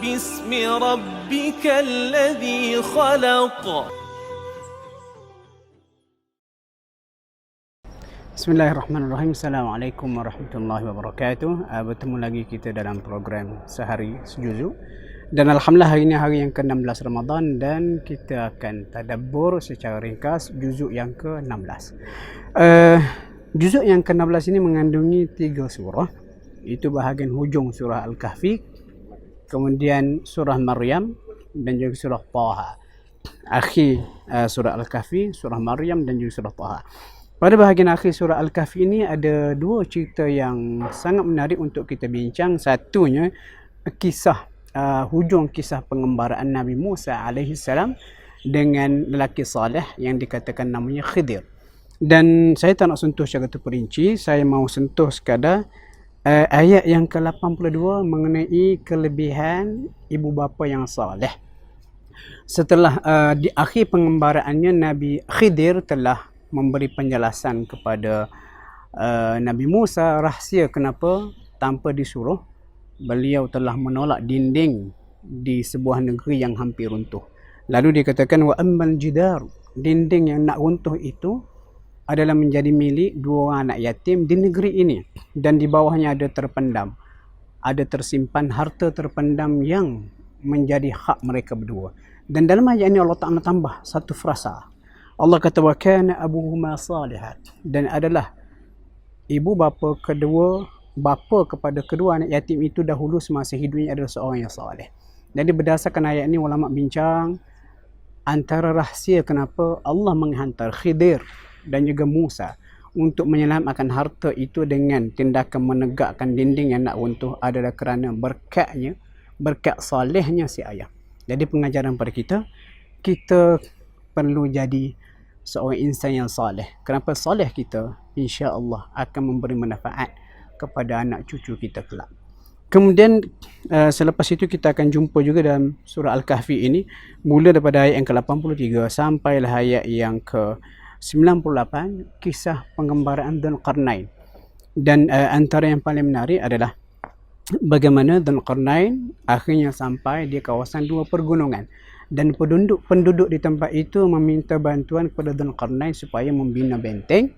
باسم ربك الذي خلق. Bismillahirrahmanirrahim. Assalamualaikum warahmatullahi wabarakatuh. Bertemu lagi kita dalam program Sehari Sejuzuk. Dan Alhamdulillah hari ini hari yang ke-16 Ramadan dan kita akan tadabbur secara ringkas juzuk yang ke-16. Juzuk yang ke-16 ini mengandungi 3 surah. Itu bahagian hujung surah Al-Kahfi, kemudian surah Maryam dan juga surah Taha. Akhir surah Al-Kahfi, surah Maryam dan juga surah Taha. Pada bahagian akhir surah Al-Kahfi ini ada 2 cerita yang sangat menarik untuk kita bincang. Satunya kisah hujung kisah pengembaraan Nabi Musa AS dengan lelaki saleh yang dikatakan namanya Khidir. Dan saya tak nak sentuh secara terperinci, saya mau sentuh sekadar ayat yang ke-82 mengenai kelebihan ibu bapa yang saleh. Setelah di akhir pengembaraannya, Nabi Khidir telah memberi penjelasan kepada Nabi Musa rahsia kenapa tanpa disuruh beliau telah menolak dinding di sebuah negeri yang hampir runtuh. Lalu dikatakan wa ammal jidar, dinding yang nak runtuh itu adalah menjadi milik 2 orang anak yatim di negeri ini, dan di bawahnya ada tersimpan harta terpendam yang menjadi hak mereka berdua. Dan dalam ayat ini Allah Ta'ala tambah satu frasa. Allah kata wa kana abuhuma salihat, dan adalah ibu bapa kepada kedua anak yatim itu dahulu semasa hidupnya adalah seorang yang saleh. Jadi berdasarkan ayat ini ulama bincang antara rahsia kenapa Allah menghantar Khidir dan juga Musa untuk menyelamatkan harta itu dengan tindakan menegakkan dinding yang nak runtuh adalah kerana berkat salehnya si ayah. Jadi pengajaran pada kita perlu jadi seorang insan yang saleh. Kenapa saleh kita insya-Allah akan memberi manfaat kepada anak cucu kita kelak. Kemudian selepas itu kita akan jumpa juga dalam surah Al-Kahfi ini mula daripada ayat yang ke-83 sampailah ayat yang ke-98 kisah pengembaraan Dzulqarnain. Dan antara yang paling menarik adalah bagaimana Dzulqarnain akhirnya sampai di kawasan 2 pergunungan. Dan penduduk di tempat itu meminta bantuan kepada Dzulqarnain supaya membina benteng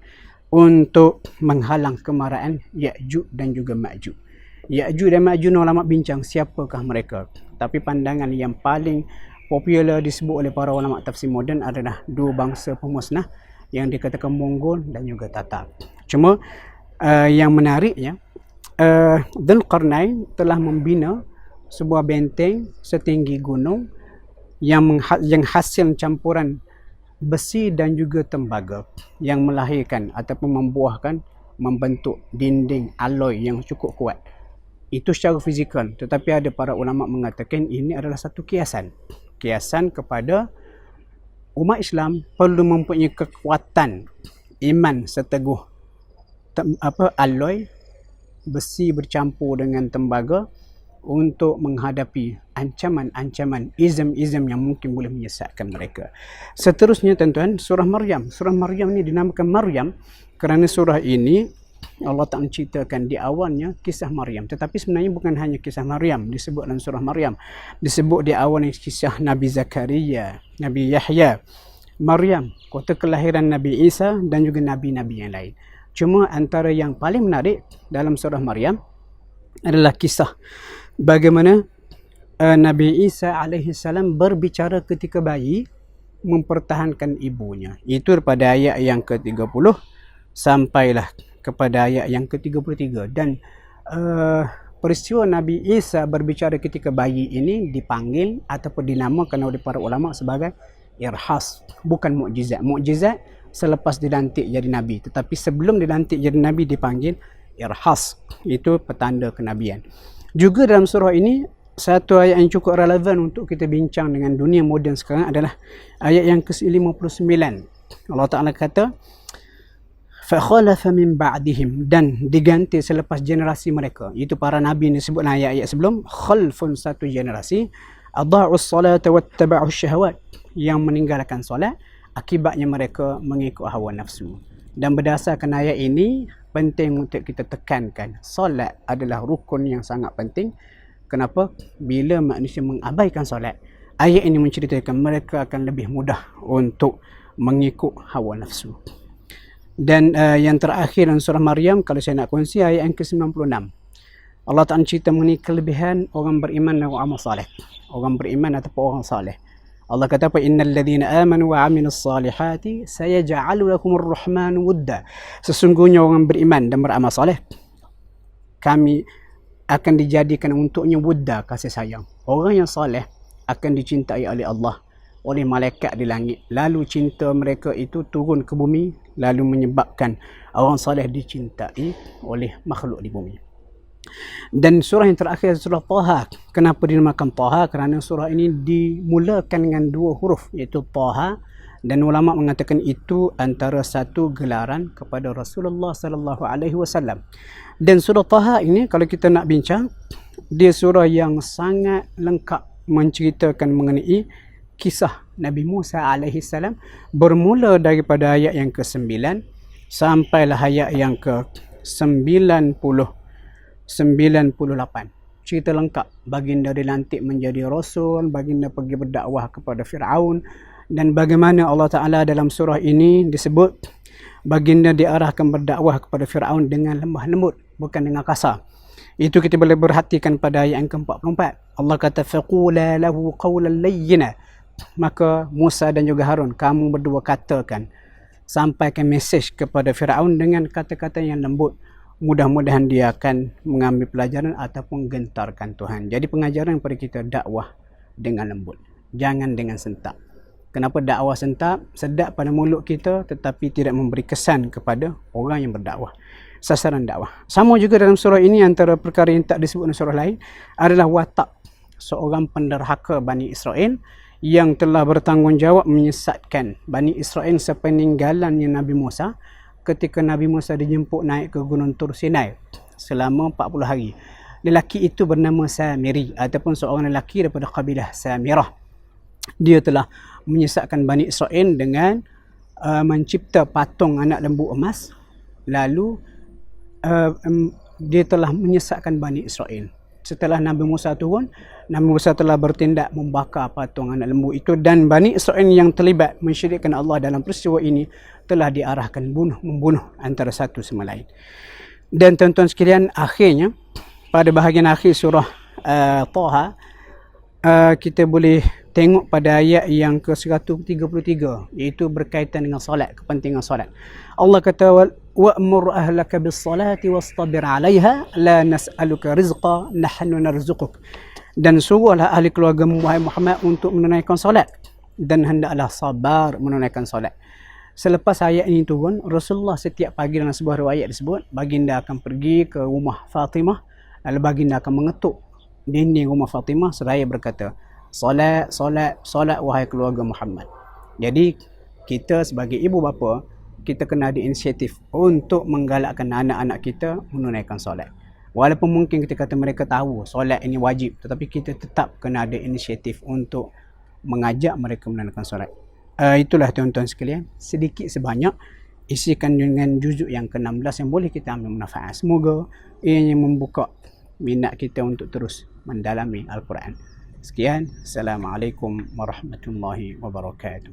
untuk menghalang kemarahan Ya'juj dan juga Ma'juj. Ya'juj dan Ma'juj ulama bincang siapakah mereka. Tapi pandangan yang paling popular disebut oleh para ulama tafsir moden adalah 2 bangsa pemusnah yang dikatakan Mongol dan juga Tatar. Cuma yang menariknya Dzulqarnain telah membina sebuah benteng setinggi gunung yang hasil campuran besi dan juga tembaga yang melahirkan ataupun membentuk dinding alloy yang cukup kuat. Itu secara fizikal, tetapi ada para ulama mengatakan ini adalah satu kiasan kepada umat Islam perlu mempunyai kekuatan iman seteguh alloy besi bercampur dengan tembaga untuk menghadapi ancaman-ancaman izm yang mungkin boleh menyesatkan mereka. Seterusnya tuan-tuan, surah Maryam. Surah Maryam ini dinamakan Maryam kerana surah ini Allah Ta'ala ceritakan di awalnya kisah Maryam. Tetapi sebenarnya bukan hanya kisah Maryam disebut dalam surah Maryam. Disebut di awalnya kisah Nabi Zakaria, Nabi Yahya, Maryam, kota kelahiran Nabi Isa dan juga nabi-nabi yang lain. Cuma antara yang paling menarik dalam surah Maryam adalah kisah bagaimana Nabi Isa alaihissalam berbicara ketika bayi mempertahankan ibunya. Itu pada ayat yang ke-30 sampailah kepada ayat yang ke-33. Dan peristiwa Nabi Isa berbicara ketika bayi ini dipanggil ataupun dinamakan oleh para ulama sebagai irhas, bukan mukjizat. Mukjizat selepas dilantik jadi nabi, tetapi sebelum dilantik jadi nabi dipanggil irhas. Itu petanda kenabian. Juga dalam surah ini satu ayat yang cukup relevan untuk kita bincang dengan dunia moden sekarang adalah ayat yang ke-59. Allah Ta'ala kata فَخَلَفَ مِنْ بَعْدِهِمْ, dan diganti selepas generasi mereka. Itu para nabi yang disebut ayat-ayat sebelum. Khalfun, satu generasi. أَضَاعُوا الصَّلَاةَ وَاتَّبَعُوا الشَّهَوَاتِ, yang meninggalkan solat, akibatnya mereka mengikut hawa nafsu. Dan berdasarkan ayat ini penting untuk kita tekankan solat adalah rukun yang sangat penting. Kenapa? Bila manusia mengabaikan solat, ayat ini menceritakan mereka akan lebih mudah untuk mengikut hawa nafsu. Dan yang terakhir dalam surah Maryam, kalau saya nak kongsi, ayat yang ke-96. Allah Ta'ala cerita mengenai kelebihan orang beriman dan orang amal saleh. Orang beriman ataupun orang saleh. Allah kata apa? Innal ladzina amanu wa 'amilus salihati sayaj'alu lakumur rahmanu wudda. Sesungguhnya orang beriman dan beramal saleh, kami akan dijadikan untuknya wudda, kasih sayang. Orang yang saleh akan dicintai oleh Allah, oleh malaikat di langit. Lalu cinta mereka itu turun ke bumi, lalu menyebabkan orang saleh dicintai oleh makhluk di bumi. Dan surah yang terakhir, surah Taha. Kenapa dinamakan Taha? Kerana surah ini dimulakan dengan 2 huruf, iaitu Taha. Dan ulama mengatakan itu antara satu gelaran kepada Rasulullah sallallahu alaihi wasallam. Dan surah Taha ini, kalau kita nak bincang, dia surah yang sangat lengkap menceritakan mengenai kisah Nabi Musa alaihi salam, bermula daripada ayat yang ke-9 sampailah ayat yang ke-98. Cerita lengkap baginda dilantik menjadi rasul, baginda pergi berdakwah kepada Firaun, dan bagaimana Allah Ta'ala dalam surah ini disebut baginda diarahkan berdakwah kepada Firaun dengan lembah lembut, bukan dengan kasar. Itu kita boleh perhatikan pada ayat yang ke-44. Allah kata faqula lahu qawlan layyina. Maka Musa dan juga Harun, kamu berdua katakan, sampaikan mesej kepada Firaun dengan kata-kata yang lembut. Mudah-mudahan dia akan mengambil pelajaran ataupun gentarkan Tuhan. Jadi pengajaran kepada kita, dakwah dengan lembut, jangan dengan sentak. Kenapa dakwah sentak? Sedap pada mulut kita tetapi tidak memberi kesan kepada orang yang berdakwah. Sasaran dakwah. Sama juga dalam surah ini, antara perkara yang tak disebut dalam surah lain adalah watak seorang penderhaka Bani Israel yang telah bertanggungjawab menyesatkan Bani Israel sepeninggalannya Nabi Musa ketika Nabi Musa dijemput naik ke Gunung Tur Sinai selama 40 hari. Lelaki itu bernama Samiri, ataupun seorang lelaki daripada kabilah Samirah. Dia telah menyesatkan Bani Israel dengan mencipta patung anak lembu emas. Lalu dia telah menyesatkan Bani Israel. Setelah Nabi Musa turun, Nabi Musa telah bertindak membakar patung anak lembu itu, dan Bani Israel yang terlibat mensyirikkan Allah dalam peristiwa ini telah diarahkan membunuh antara satu sama lain. Dan tuan-tuan sekalian, akhirnya pada bahagian akhir surah Taha, kita boleh tengok pada ayat yang ke-133, iaitu berkaitan dengan solat, kepentingan solat. Allah kata wa'mur ahlaka bis-salati wastabir 'alaiha la nas'aluka rizqa nahnu narzuquk. Dan suruhlah ahli keluarga wahai Muhammad untuk menunaikan solat, dan hendaklah sabar menunaikan solat. Selepas ayat ini turun, Rasulullah setiap pagi dalam sebuah riwayat disebut baginda akan pergi ke rumah Fatimah, lalu baginda akan mengetuk dinding rumah Fatimah seraya berkata, solat, solat, solat wahai keluarga Muhammad. Jadi kita sebagai ibu bapa, kita kena ada inisiatif untuk menggalakkan anak-anak kita menunaikan solat. Walaupun mungkin kita kata mereka tahu solat ini wajib, tetapi kita tetap kena ada inisiatif untuk mengajak mereka menunaikan solat. Itulah tuan-tuan sekalian, sedikit sebanyak isikan dengan juzuk yang ke-16 yang boleh kita ambil manfaat. Semoga ianya membuka minat kita untuk terus mendalami Al-Quran. Sekian, Assalamualaikum warahmatullahi wabarakatuh.